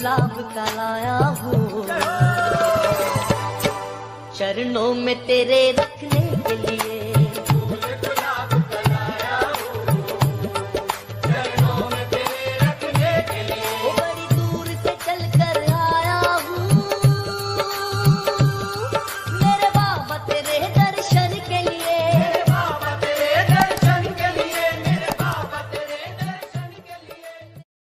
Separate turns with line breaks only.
गुलाब का लाया हूँ, चरणों में तेरे रखने के लिए।